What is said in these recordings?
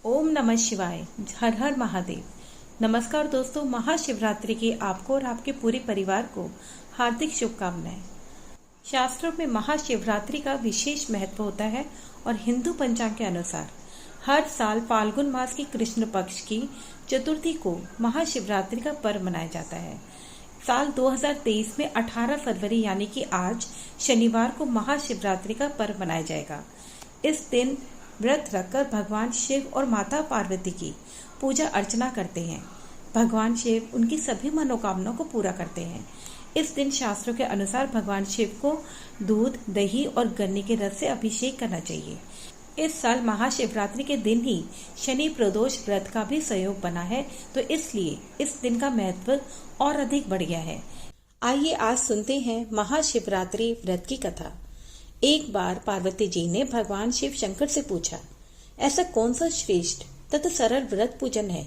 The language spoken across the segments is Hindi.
ओम नमः शिवाय। हर हर महादेव। नमस्कार दोस्तों, महाशिवरात्रि की आपको और आपके पूरे परिवार को हार्दिक शुभकामनाएं। शास्त्रों में महाशिवरात्रि का विशेष महत्व होता है और हिंदू पंचांग के अनुसार हर साल फाल्गुन मास की कृष्ण पक्ष की चतुर्थी को महाशिवरात्रि का पर्व मनाया जाता है। साल 2023 में 18 फरवरी यानी कि आज शनिवार को महाशिवरात्रि का पर्व मनाया जाएगा। इस दिन व्रत रखकर भगवान शिव और माता पार्वती की पूजा अर्चना करते हैं। भगवान शिव उनकी सभी मनोकामनाओं को पूरा करते हैं। इस दिन शास्त्रों के अनुसार भगवान शिव को दूध, दही और गन्ने के रस से अभिषेक करना चाहिए। इस साल महाशिवरात्रि के दिन ही शनि प्रदोष व्रत का भी सहयोग बना है, तो इसलिए इस दिन का महत्व और अधिक बढ़ गया है। आइए आज सुनते हैं महाशिवरात्रि व्रत की कथा। एक बार पार्वती जी ने भगवान शिव शंकर से पूछा, ऐसा कौन सा श्रेष्ठ तथा सरल व्रत पूजन है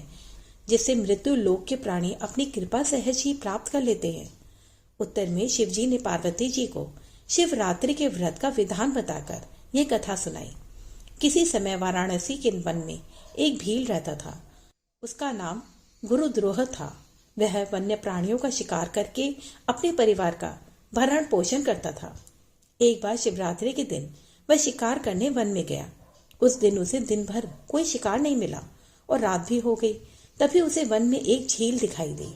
जिससे मृत्यु लोक के प्राणी अपनी कृपा सहज ही प्राप्त कर लेते हैं। उत्तर में शिव जी ने पार्वती जी को शिवरात्रि के व्रत का विधान बताकर यह कथा सुनाई। किसी समय वाराणसी के वन में एक भील रहता था। उसका नाम गुरुद्रोह था। वह वन्य प्राणियों का शिकार करके अपने परिवार का भरण पोषण करता था। एक बार शिवरात्रि के दिन वह शिकार करने वन में गया। उस दिन उसे दिन भर कोई शिकार नहीं मिला और रात भी हो गई। तभी उसे वन में एक झील दिखाई दी।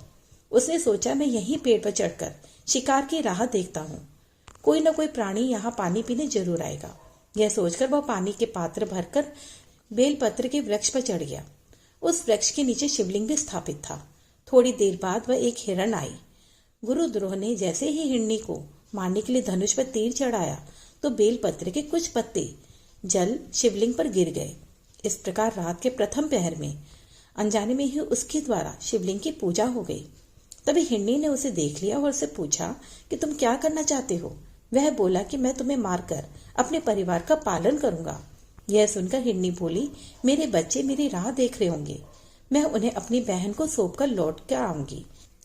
उसने सोचा, मैं यहीं पेड़ पर चढ़कर शिकार की राह देखता हूँ। कोई न कोई प्राणी यहाँ पानी पीने जरूर आएगा। यह सोचकर वह पानी के पात्र भरकर बेलपत्र के वृक्ष पर चढ़ गया। उस वृक्ष के नीचे शिवलिंग भी स्थापित था। थोड़ी देर बाद वह एक हिरण आई। गुरुद्रोह ने जैसे ही हिरणी को मारने के लिए धनुष पर तीर चढ़ाया तो बेलपत्र के कुछ पत्ते जल शिवलिंग पर गिर गए। इस प्रकार रात के प्रथम पहर में अनजाने में ही उसके द्वारा शिवलिंग की पूजा हो गई। तभी हिरणी ने उसे देख लिया और उससे पूछा कि तुम क्या करना चाहते हो। वह बोला कि मैं तुम्हें मारकर अपने परिवार का पालन करूंगा। यह सुनकर हिरणी बोली, मेरे बच्चे मेरी राह देख रहे होंगे, मैं उन्हें अपनी बहन को सौंप कर लौट कर आऊंगी।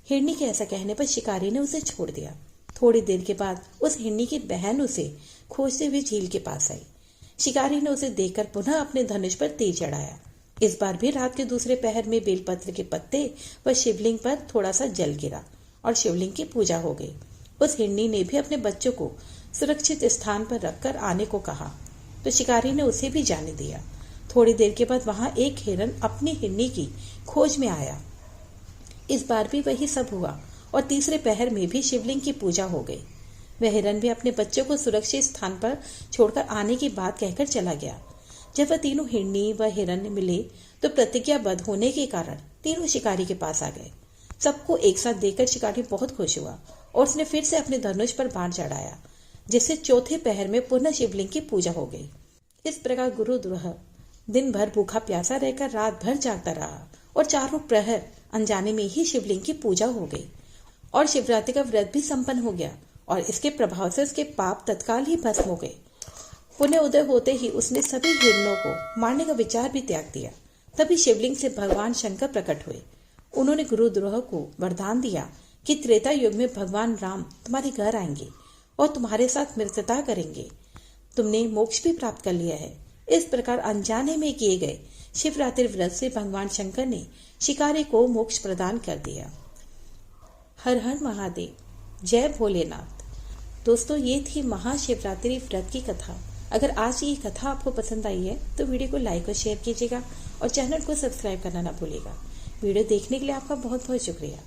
हिरणी के ऐसा कहने पर शिकारी ने उसे छोड़ दिया। थोड़ी देर के बाद उस हिरणी की बहन उसे खोजते हुए झील के पास आई। शिकारी ने उसे देखकर पुनः अपने धनुष पर तीर चढ़ाया। इस बार भी रात के दूसरे पहर में बेलपत्र के पत्ते व शिवलिंग पर थोड़ा सा जल गिरा और शिवलिंग की पूजा हो गई। उस हिरणी ने भी अपने बच्चों को सुरक्षित स्थान पर रखकर आने को कहा, तो शिकारी ने उसे भी जाने दिया। थोड़ी देर के बाद वहां एक हिरन अपनी हिरणी की खोज में आया। इस बार भी वही सब हुआ और तीसरे पहर में भी शिवलिंग की पूजा हो गई। वह हिरन भी अपने बच्चों को सुरक्षित स्थान पर छोड़कर आने की बात कहकर चला गया। जब वह तीनों हिरनी व हिरन मिले तो प्रतिज्ञाबद्ध होने के कारण तीनों शिकारी के पास आ गए। सबको एक साथ देखकर शिकारी बहुत खुश हुआ और उसने फिर से अपने धनुष पर बाण चढ़ाया, जिससे चौथे पहर में पुनः शिवलिंग की पूजा हो गई। इस प्रकार गुरुद्रोह दिन भर भूखा प्यासा रहकर रात भर जागता रहा और चारों प्रहर अनजाने में ही शिवलिंग की पूजा हो गई और शिवरात्रि का व्रत भी संपन्न हो गया और इसके प्रभाव से उसके पाप तत्काल ही भस्म हो गए। पुण्य उदय होते ही उसने सभी हिरणों को मारने का विचार भी त्याग दिया। तभी शिवलिंग से भगवान शंकर प्रकट हुए। उन्होंने गुरुद्रोह को वरदान दिया कि त्रेता युग में भगवान राम तुम्हारे घर आएंगे और तुम्हारे साथ मित्रता करेंगे। तुमने मोक्ष भी प्राप्त कर लिया है। इस प्रकार अनजाने में किए गए शिवरात्रि व्रत से भगवान शंकर ने शिकारी को मोक्ष प्रदान कर दिया। हर हर महादेव, जय भोलेनाथ। दोस्तों, ये थी महाशिवरात्रि व्रत की कथा। अगर आज की कथा आपको पसंद आई है तो वीडियो को लाइक और शेयर कीजिएगा और चैनल को सब्सक्राइब करना ना भूलिएगा। वीडियो देखने के लिए आपका बहुत बहुत शुक्रिया।